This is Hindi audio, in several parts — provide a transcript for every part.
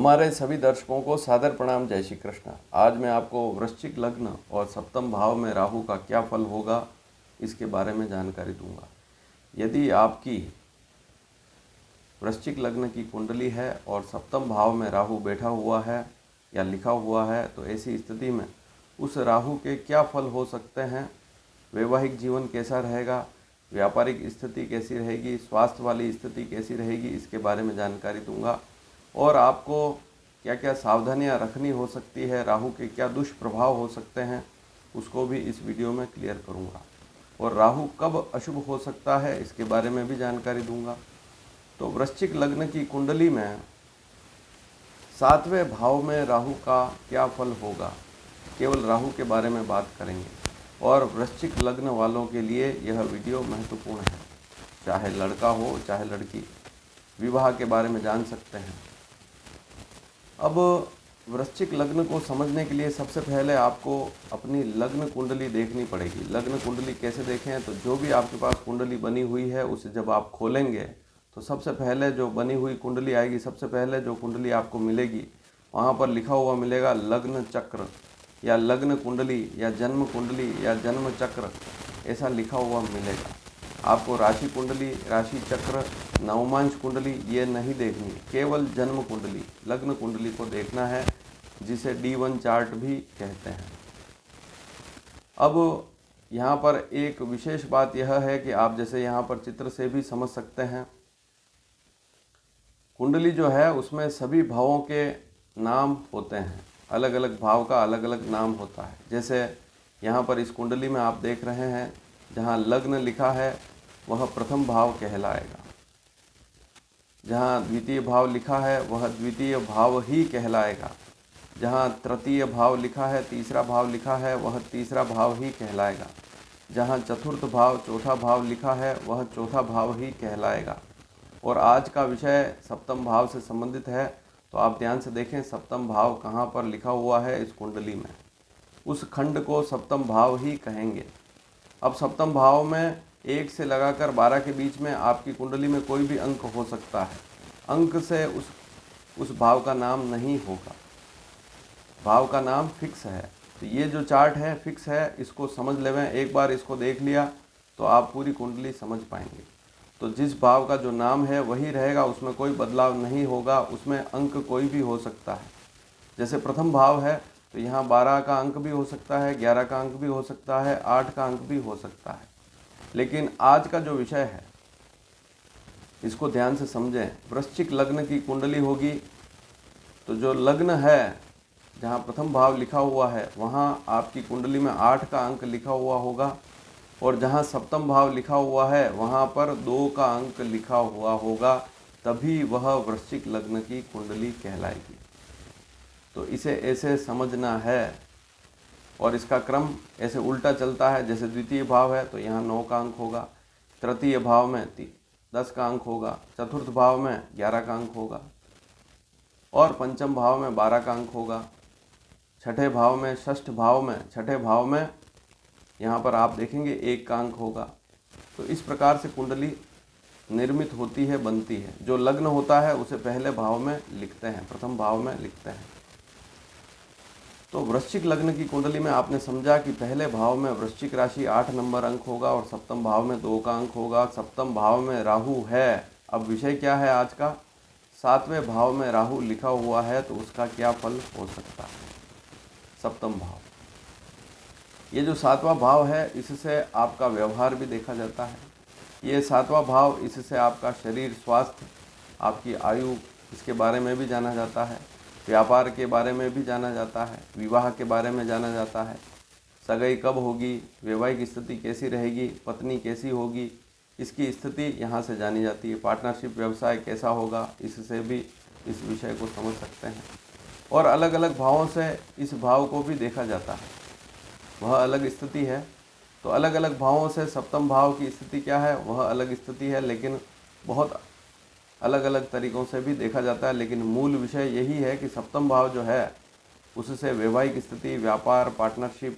हमारे सभी दर्शकों को सादर प्रणाम। जय श्री कृष्ण। आज मैं आपको वृश्चिक लग्न और सप्तम भाव में राहु का क्या फल होगा इसके बारे में जानकारी दूंगा। यदि आपकी वृश्चिक लग्न की कुंडली है और सप्तम भाव में राहु बैठा हुआ है या लिखा हुआ है तो ऐसी स्थिति में उस राहु के क्या फल हो सकते हैं, वैवाहिक जीवन कैसा रहेगा, व्यापारिक स्थिति कैसी रहेगी, स्वास्थ्य वाली स्थिति कैसी रहेगी, इसके बारे में जानकारी दूंगा। और आपको क्या क्या सावधानियां रखनी हो सकती है, राहु के क्या दुष्प्रभाव हो सकते हैं, उसको भी इस वीडियो में क्लियर करूंगा। और राहु कब अशुभ हो सकता है इसके बारे में भी जानकारी दूंगा। तो वृश्चिक लग्न की कुंडली में 7वें भाव में राहु का क्या फल होगा, केवल राहु के बारे में बात करेंगे। और वृश्चिक लग्न वालों के लिए यह वीडियो महत्वपूर्ण है, चाहे लड़का हो चाहे लड़की, विवाह के बारे में जान सकते हैं। अब वृश्चिक लग्न को समझने के लिए सबसे पहले आपको अपनी लग्न कुंडली देखनी पड़ेगी। लग्न कुंडली कैसे देखें, तो जो भी आपके पास कुंडली बनी हुई है उसे जब आप खोलेंगे तो सबसे पहले जो बनी हुई कुंडली आएगी, सबसे पहले जो कुंडली आपको मिलेगी वहाँ पर लिखा हुआ मिलेगा लग्न चक्र या लग्न कुंडली या जन्म कुंडली या जन्म चक्र, ऐसा लिखा हुआ मिलेगा। आपको राशि कुंडली, राशि चक्र, नवमांश कुंडली ये नहीं देखनी, केवल जन्म कुंडली, लग्न कुंडली को देखना है, जिसे D1 चार्ट भी कहते हैं। अब यहाँ पर एक विशेष बात यह है कि आप जैसे यहाँ पर चित्र से भी समझ सकते हैं, कुंडली जो है उसमें सभी भावों के नाम होते हैं, अलग अलग भाव का अलग अलग नाम होता है। जैसे यहाँ पर इस कुंडली में आप देख रहे हैं, जहाँ लग्न लिखा है वह प्रथम भाव कहलाएगा, जहाँ द्वितीय भाव लिखा है वह द्वितीय भाव ही कहलाएगा, जहाँ तृतीय भाव लिखा है, तीसरा भाव लिखा है, वह तीसरा भाव ही कहलाएगा, जहाँ चतुर्थ भाव चौथा भाव लिखा है वह चौथा भाव ही कहलाएगा। और आज का विषय सप्तम भाव से संबंधित है, तो आप ध्यान से देखें सप्तम भाव कहाँ पर लिखा हुआ है इस कुंडली में, उस खंड को सप्तम भाव ही कहेंगे। अब सप्तम भाव में 1 से लगाकर 12 के बीच में आपकी कुंडली में कोई भी अंक हो सकता है, अंक से उस भाव का नाम नहीं होगा, भाव का नाम फिक्स है। तो ये जो चार्ट है फिक्स है, इसको समझ लेवें, एक बार इसको देख लिया तो आप पूरी कुंडली समझ पाएंगे। तो जिस भाव का जो नाम है वही रहेगा, उसमें कोई बदलाव नहीं होगा, उसमें अंक कोई भी हो सकता है। जैसे प्रथम भाव है तो यहाँ 12 का अंक भी हो सकता है, 11 का अंक भी हो सकता है, 8 का अंक भी हो सकता है। लेकिन आज का जो विषय है इसको ध्यान से समझें। वृश्चिक लग्न की कुंडली होगी तो जो लग्न है जहाँ प्रथम भाव लिखा हुआ है वहाँ आपकी कुंडली में 8 का अंक लिखा हुआ होगा, और जहाँ सप्तम भाव लिखा हुआ है वहाँ पर 2 का अंक लिखा हुआ होगा, तभी वह वृश्चिक लग्न की कुंडली कहलाएगी। तो इसे ऐसे समझना है, और इसका क्रम ऐसे उल्टा चलता है। जैसे द्वितीय भाव है तो यहाँ 9 का अंक होगा, तृतीय भाव में 10 का अंक होगा, चतुर्थ भाव में 11 का अंक होगा, और पंचम भाव में 12 का अंक होगा, छठे भाव में, षष्ठ भाव में, छठे भाव में यहाँ पर आप देखेंगे 1 का अंक होगा। तो इस प्रकार से कुंडली निर्मित होती है, बनती है। जो लग्न होता है उसे पहले भाव में लिखते हैं, प्रथम भाव में लिखते हैं। तो वृश्चिक लग्न की कुंडली में आपने समझा कि पहले भाव में वृश्चिक राशि 8 नंबर अंक होगा और सप्तम भाव में 2 का अंक होगा। सप्तम भाव में राहु है। अब विषय क्या है आज का, 7वें भाव में राहु लिखा हुआ है तो उसका क्या फल हो सकता है। सप्तम भाव, ये जो 7वां भाव है इससे आपका व्यवहार भी देखा जाता है। ये 7वां भाव, इससे आपका शरीर, स्वास्थ्य, आपकी आयु, इसके बारे में भी जाना जाता है, व्यापार के बारे में भी जाना जाता है, विवाह के बारे में जाना जाता है, सगाई कब होगी, वैवाहिक स्थिति कैसी रहेगी, पत्नी कैसी होगी, इसकी स्थिति यहाँ से जानी जाती है। पार्टनरशिप व्यवसाय कैसा होगा, इससे भी इस विषय को समझ सकते हैं। और अलग अलग भावों से इस भाव को भी देखा जाता है, वह अलग स्थिति है। तो अलग अलग भावों से सप्तम भाव की स्थिति क्या है, वह अलग स्थिति है, लेकिन बहुत अलग अलग तरीक़ों से भी देखा जाता है। लेकिन मूल विषय यही है कि सप्तम भाव जो है उससे वैवाहिक स्थिति, व्यापार, पार्टनरशिप,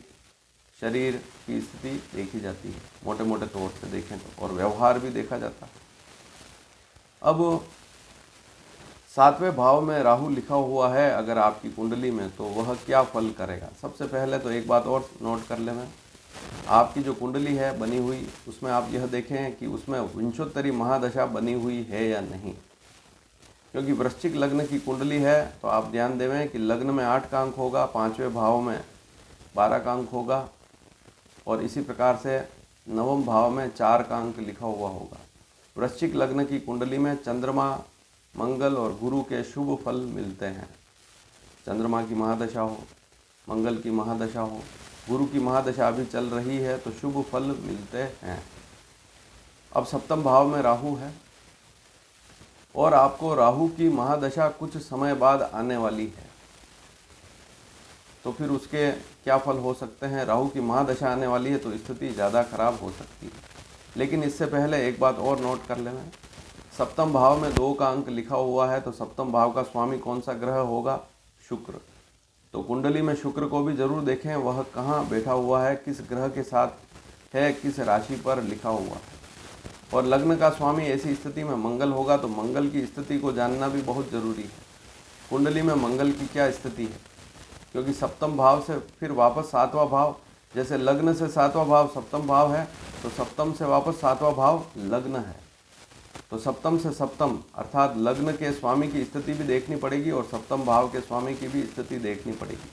शरीर की स्थिति देखी जाती है, मोटे मोटे तौर से देखें तो, और व्यवहार भी देखा जाता है। अब सातवें भाव में राहु लिखा हुआ है अगर आपकी कुंडली में, तो वह क्या फल करेगा। सबसे पहले तो एक बात और नोट कर लें, आपकी जो कुंडली है बनी हुई, उसमें आप यह देखें कि उसमें विंशोत्तरी महादशा बनी हुई है या नहीं। क्योंकि वृश्चिक लग्न की कुंडली है तो आप ध्यान देवें कि लग्न में 8 का अंक होगा, 5वें भाव में 12 का अंक होगा, और इसी प्रकार से 9वें भाव में 4 का अंक लिखा हुआ होगा। वृश्चिक लग्न की कुंडली में चंद्रमा, मंगल और गुरु के शुभ फल मिलते हैं। चंद्रमा की महादशा हो, मंगल की महादशा हो, गुरु की महादशा अभी चल रही है तो शुभ फल मिलते हैं। अब सप्तम भाव में राहु है और आपको राहु की महादशा कुछ समय बाद आने वाली है, तो फिर उसके क्या फल हो सकते हैं। राहु की महादशा आने वाली है तो स्थिति ज़्यादा खराब हो सकती है। लेकिन इससे पहले एक बात और नोट कर लेना, सप्तम भाव में 2 का अंक लिखा हुआ है, तो सप्तम भाव का स्वामी कौन सा ग्रह होगा, शुक्र। तो कुंडली में शुक्र को भी जरूर देखें, वह कहाँ बैठा हुआ है, किस ग्रह के साथ है, किस राशि पर लिखा हुआ है। और लग्न का स्वामी ऐसी स्थिति में मंगल होगा, तो मंगल की स्थिति को जानना भी बहुत ज़रूरी है। कुंडली में मंगल की क्या स्थिति है, क्योंकि सप्तम भाव से फिर वापस 7वां भाव, जैसे लग्न से 7वां भाव सप्तम भाव है, तो सप्तम से वापस 7वां भाव लग्न है। तो सप्तम से सप्तम अर्थात लग्न के स्वामी की स्थिति भी देखनी पड़ेगी और सप्तम भाव के स्वामी की भी स्थिति देखनी पड़ेगी।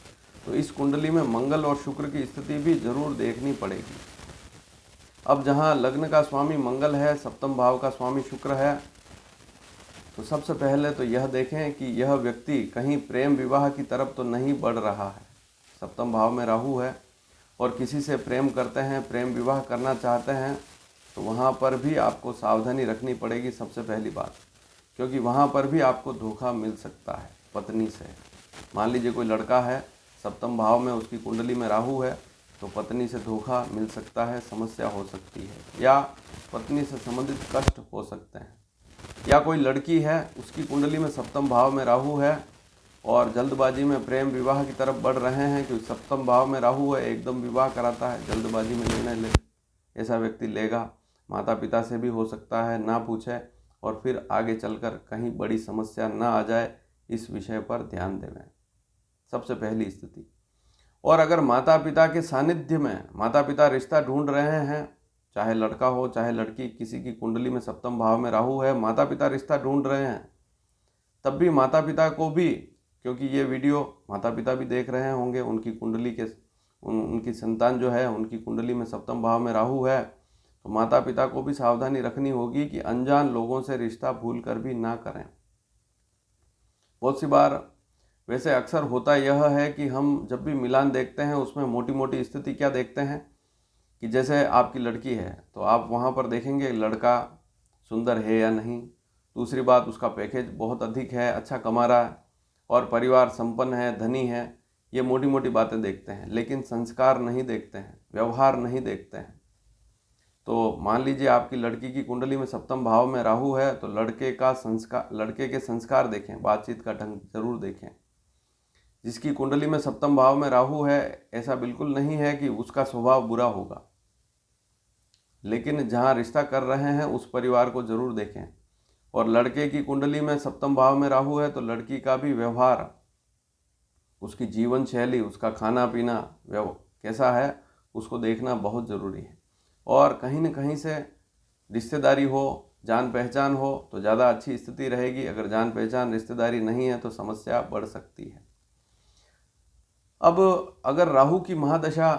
तो इस कुंडली में मंगल और शुक्र की स्थिति भी जरूर देखनी पड़ेगी। अब जहां लग्न का स्वामी मंगल है, सप्तम भाव का स्वामी शुक्र है, तो सबसे पहले तो यह देखें कि यह व्यक्ति कहीं प्रेम विवाह की तरफ तो नहीं बढ़ रहा है। सप्तम भाव में राहु है और किसी से प्रेम करते हैं, प्रेम विवाह करना चाहते हैं, तो वहाँ पर भी आपको सावधानी रखनी पड़ेगी सबसे पहली बात, क्योंकि वहाँ पर भी आपको धोखा मिल सकता है पत्नी से। मान लीजिए कोई लड़का है, सप्तम भाव में उसकी कुंडली में राहु है, तो पत्नी से धोखा मिल सकता है, समस्या हो सकती है, या पत्नी से संबंधित कष्ट हो सकते हैं। या कोई लड़की है, उसकी कुंडली में सप्तम भाव में राहु है और जल्दबाजी में प्रेम विवाह की तरफ बढ़ रहे हैं, क्योंकि सप्तम भाव में राहु है, एकदम विवाह कराता है, जल्दबाजी में निर्णय ले ऐसा व्यक्ति लेगा। माता पिता से भी हो सकता है ना पूछे और फिर आगे चलकर कहीं बड़ी समस्या ना आ जाए, इस विषय पर ध्यान देवें, सबसे पहली स्थिति। और अगर माता पिता के सानिध्य में माता पिता रिश्ता ढूंढ रहे हैं, चाहे लड़का हो चाहे लड़की, किसी की कुंडली में सप्तम भाव में राहु है, माता पिता रिश्ता ढूंढ रहे हैं, तब भी माता पिता को भी, क्योंकि ये वीडियो माता पिता भी देख रहे होंगे, उनकी कुंडली के उनकी संतान जो है उनकी कुंडली में सप्तम भाव में राहु है, तो माता पिता को भी सावधानी रखनी होगी कि अनजान लोगों से रिश्ता भूल कर भी ना करें। बहुत सी बार वैसे अक्सर होता यह है कि हम जब भी मिलान देखते हैं उसमें मोटी मोटी स्थिति क्या देखते हैं कि जैसे आपकी लड़की है तो आप वहाँ पर देखेंगे लड़का सुंदर है या नहीं, दूसरी बात उसका पैकेज बहुत अधिक है, अच्छा कमा रहा है और परिवार संपन्न है, धनी है, ये मोटी मोटी बातें देखते हैं, लेकिन संस्कार नहीं देखते हैं, व्यवहार नहीं देखते हैं। तो मान लीजिए आपकी लड़की की कुंडली में सप्तम भाव में राहु है, तो लड़के के संस्कार देखें, बातचीत का ढंग जरूर देखें। जिसकी कुंडली में सप्तम भाव में राहु है, ऐसा बिल्कुल नहीं है कि उसका स्वभाव बुरा होगा, लेकिन जहाँ रिश्ता कर रहे हैं उस परिवार को जरूर देखें। और लड़के की कुंडली में सप्तम भाव में राहु है, तो लड़की का भी व्यवहार, उसकी जीवन शैली, उसका खाना पीना कैसा है, उसको देखना बहुत ज़रूरी है। और कहीं न कहीं से रिश्तेदारी हो, जान पहचान हो तो ज़्यादा अच्छी स्थिति रहेगी। अगर जान पहचान रिश्तेदारी नहीं है तो समस्या बढ़ सकती है। अब अगर राहु की महादशा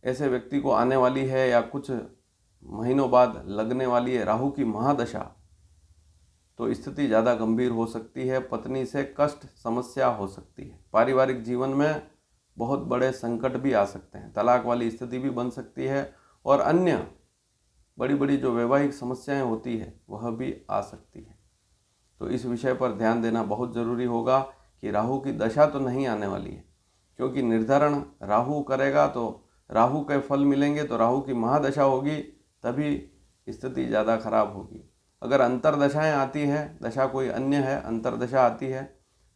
ऐसे व्यक्ति को आने वाली है या कुछ महीनों बाद लगने वाली है राहु की महादशा, तो स्थिति ज़्यादा गंभीर हो सकती है, पत्नी से कष्ट समस्या हो सकती है, पारिवारिक जीवन में बहुत बड़े संकट भी आ सकते हैं, तलाक वाली स्थिति भी बन सकती है और अन्य बड़ी बड़ी जो वैवाहिक समस्याएं होती है वह भी आ सकती है। तो इस विषय पर ध्यान देना बहुत ज़रूरी होगा कि राहु की दशा तो नहीं आने वाली है, क्योंकि निर्धारण राहु करेगा तो राहु के फल मिलेंगे, तो राहु की महादशा होगी तभी स्थिति ज़्यादा खराब होगी। अगर अंतरदशाएं आती है, दशा कोई अन्य है, अंतरदशा आती है,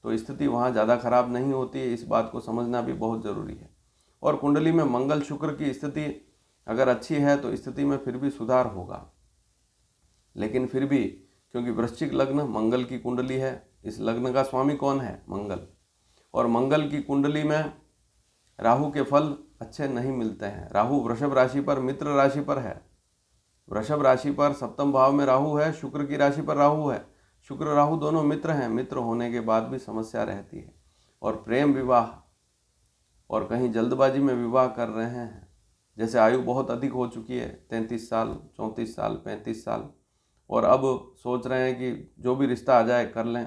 तो स्थिति वहाँ ज़्यादा खराब नहीं होती है, इस बात को समझना भी बहुत ज़रूरी है। और कुंडली में मंगल शुक्र की स्थिति अगर अच्छी है तो स्थिति में फिर भी सुधार होगा, लेकिन फिर भी क्योंकि वृश्चिक लग्न मंगल की कुंडली है, इस लग्न का स्वामी कौन है? मंगल। और मंगल की कुंडली में राहु के फल अच्छे नहीं मिलते हैं। राहु वृषभ राशि पर मित्र राशि पर है। वृषभ राशि पर सप्तम भाव में राहु है, शुक्र की राशि पर राहु है। शुक्र राहु दोनों मित्र हैं। मित्र होने के बाद भी समस्या रहती है। और प्रेम विवाह और कहीं जल्दबाजी में विवाह कर रहे हैं, जैसे आयु बहुत अधिक हो चुकी है, 33 साल, 34 साल, 35 साल, और अब सोच रहे हैं कि जो भी रिश्ता आ जाए कर लें,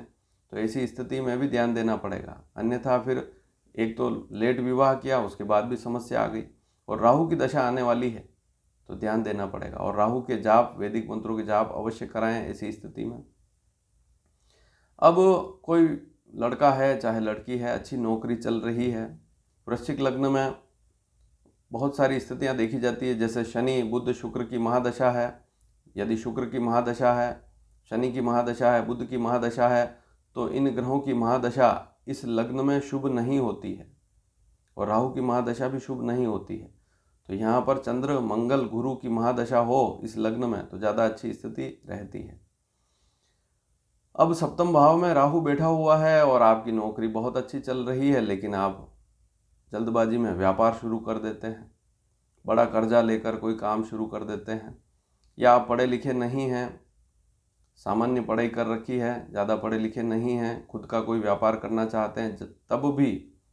तो ऐसी स्थिति में भी ध्यान देना पड़ेगा। अन्यथा फिर एक तो लेट विवाह किया, उसके बाद भी समस्या आ गई। और राहु की दशा आने वाली है, तो ध्यान देना पड़ेगा। और राहु के जाप, वैदिक मंत्रों के जाप अवश्य कराएं ऐसी स्थिति में। अब कोई लड़का है चाहे लड़की है, अच्छी नौकरी चल रही है। वृश्चिक लग्न में बहुत सारी स्थितियां देखी जाती है, जैसे शनि बुध शुक्र की महादशा है। यदि शुक्र की महादशा है, शनि की महादशा है, बुध की महादशा है, तो इन ग्रहों की महादशा इस लग्न में शुभ नहीं होती है। और राहु की महादशा भी शुभ नहीं होती है। तो यहाँ पर चंद्र मंगल गुरु की महादशा हो इस लग्न में तो ज़्यादा अच्छी स्थिति रहती है। अब सप्तम भाव में राहु बैठा हुआ है और आपकी नौकरी बहुत अच्छी चल रही है, लेकिन आप जल्दबाजी में व्यापार शुरू कर देते हैं, बड़ा कर्जा लेकर कोई काम शुरू कर देते हैं, या आप पढ़े लिखे नहीं हैं, सामान्य पढ़ाई कर रखी है, ज़्यादा पढ़े लिखे नहीं हैं, खुद का कोई व्यापार करना चाहते हैं, तब भी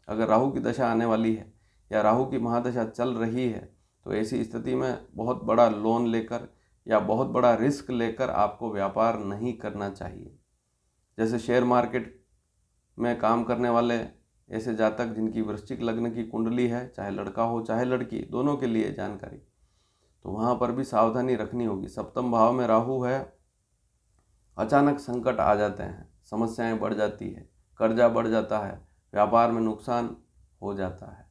अगर राहु की दशा आने वाली है या राहु की महादशा चल रही है, तो ऐसी स्थिति में बहुत बड़ा लोन लेकर या बहुत बड़ा रिस्क लेकर आपको व्यापार नहीं करना चाहिए। जैसे शेयर मार्केट में काम करने वाले ऐसे जातक जिनकी वृश्चिक लग्न की कुंडली है, चाहे लड़का हो चाहे लड़की, दोनों के लिए जानकारी, तो वहाँ पर भी सावधानी रखनी होगी। सप्तम भाव में राहु है, अचानक संकट आ जाते हैं, समस्याएं बढ़ जाती है, कर्जा बढ़ जाता है, व्यापार में नुकसान हो जाता है।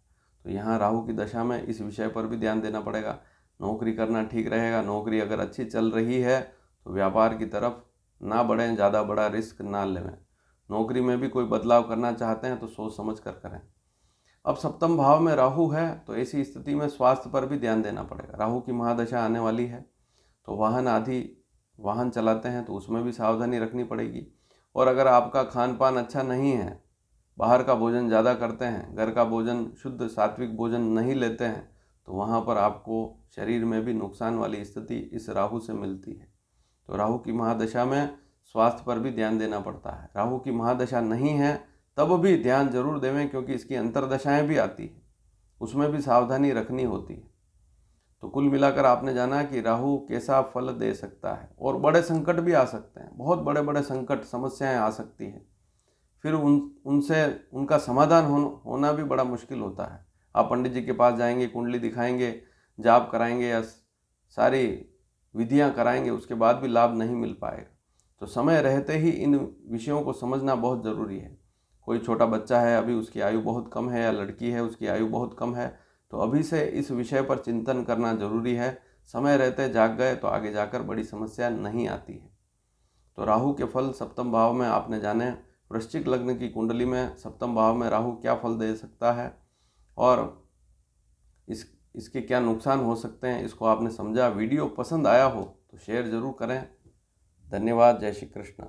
तो यहाँ राहु की दशा में इस विषय पर भी ध्यान देना पड़ेगा। नौकरी करना ठीक रहेगा। नौकरी अगर अच्छी चल रही है तो व्यापार की तरफ ना बढ़ें, ज़्यादा बड़ा रिस्क ना लें। नौकरी में भी कोई बदलाव करना चाहते हैं तो सोच समझ कर करें। अब सप्तम भाव में राहु है, तो ऐसी स्थिति में स्वास्थ्य पर भी ध्यान देना पड़ेगा। राहु की महादशा आने वाली है, तो वाहन चलाते हैं तो उसमें भी सावधानी रखनी पड़ेगी। और अगर आपका खान पान अच्छा नहीं है, बाहर का भोजन ज़्यादा करते हैं, घर का भोजन शुद्ध सात्विक भोजन नहीं लेते हैं, तो वहाँ पर आपको शरीर में भी नुकसान वाली स्थिति इस राहु से मिलती है। तो राहु की महादशा में स्वास्थ्य पर भी ध्यान देना पड़ता है। राहु की महादशा नहीं है तब भी ध्यान जरूर देवें, क्योंकि इसकी अंतर्दशाएं भी आती है, उसमें भी सावधानी रखनी होती है। तो कुल मिलाकर आपने जाना कि राहु कैसा फल दे सकता है। और बड़े संकट भी आ सकते हैं, बहुत बड़े बड़े संकट समस्याएं आ सकती हैं, फिर उनसे उनका समाधान होना भी बड़ा मुश्किल होता है। आप पंडित जी के पास जाएंगे, कुंडली दिखाएंगे, जाप कराएंगे या सारी विधियां कराएंगे, उसके बाद भी लाभ नहीं मिल पाएगा। तो समय रहते ही इन विषयों को समझना बहुत ज़रूरी है। कोई छोटा बच्चा है, अभी उसकी आयु बहुत कम है, या लड़की है उसकी आयु बहुत कम है, तो अभी से इस विषय पर चिंतन करना जरूरी है। समय रहते जाग गए तो आगे जाकर बड़ी समस्या नहीं आती है। तो राहु के फल सप्तम भाव में आपने जाने। वृश्चिक लग्न की कुंडली में सप्तम भाव में राहु क्या फल दे सकता है और इसके क्या नुकसान हो सकते हैं, इसको आपने समझा। वीडियो पसंद आया हो तो शेयर ज़रूर करें। धन्यवाद। जय श्री कृष्ण।